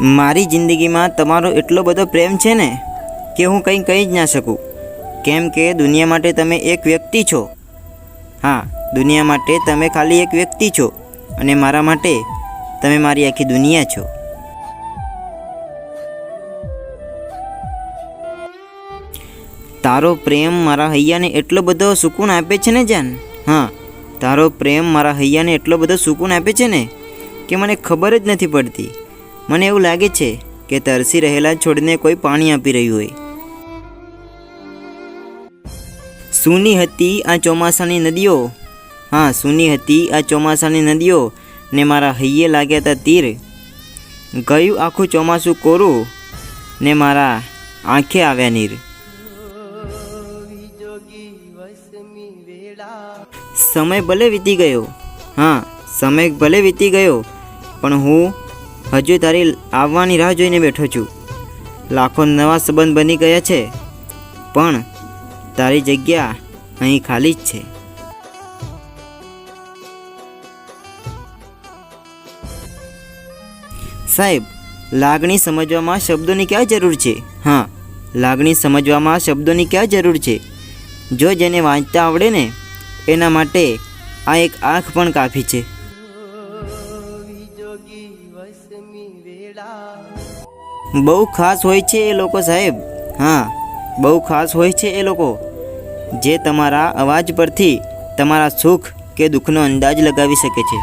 મારી જિંદગીમાં તમારો એટલો બધો પ્રેમ છે ને કે હું કંઈ કહી જ ના શકું, કેમ કે દુનિયા માટે તમે એક વ્યક્તિ છો. હા, દુનિયા માટે તમે ખાલી એક વ્યક્તિ છો અને મારા માટે તમે મારી આખી દુનિયા છો. તારો પ્રેમ મારા હૈયાને એટલો બધો સુકૂન આપે છે ને જાન. હા, તારો પ્રેમ મારા હૈયાને એટલો બધો સુકૂન આપે છે ને કે મને ખબર જ નથી પડતી. મને એવું લાગે છે કે તરસી રહેલા છોડને કોઈ પાણી આપી રહ્યું હોય. સૂની હતી આ ચોમાસાની નદીઓ, હા સૂની હતી આ ચોમાસાની નદીઓ ને મારા હૈયે લાગ્યા હતા તીર. ગયું આખું ચોમાસું કોરું ને મારા આંખે આવ્યા નીર. સમય ભલે વીતી ગયો, હા સમય ભલે વીતી ગયો, પણ હું હજુ તારી આવવાની રાહ જોઈને બેઠો છું. લાખો નવા સંબંધ બની ગયા છે, પણ તારી જગ્યા અહીં ખાલી જ છે. સાહેબ, લાગણી સમજવામાં શબ્દોની ક્યાં જરૂર છે? હા, લાગણી સમજવામાં શબ્દોની ક્યાં જરૂર છે? જો જેને વાંચતા આવડે ને એના માટે આ એક આંખ પણ કાફી છે. બહુ ખાસ હોય છે એ લોકો સાહેબ, હા બહુ ખાસ હોય છે એ લોકો, જે તમારા અવાજ પરથી તમારા સુખ કે દુઃખનો અંદાજ લગાવી શકે છે.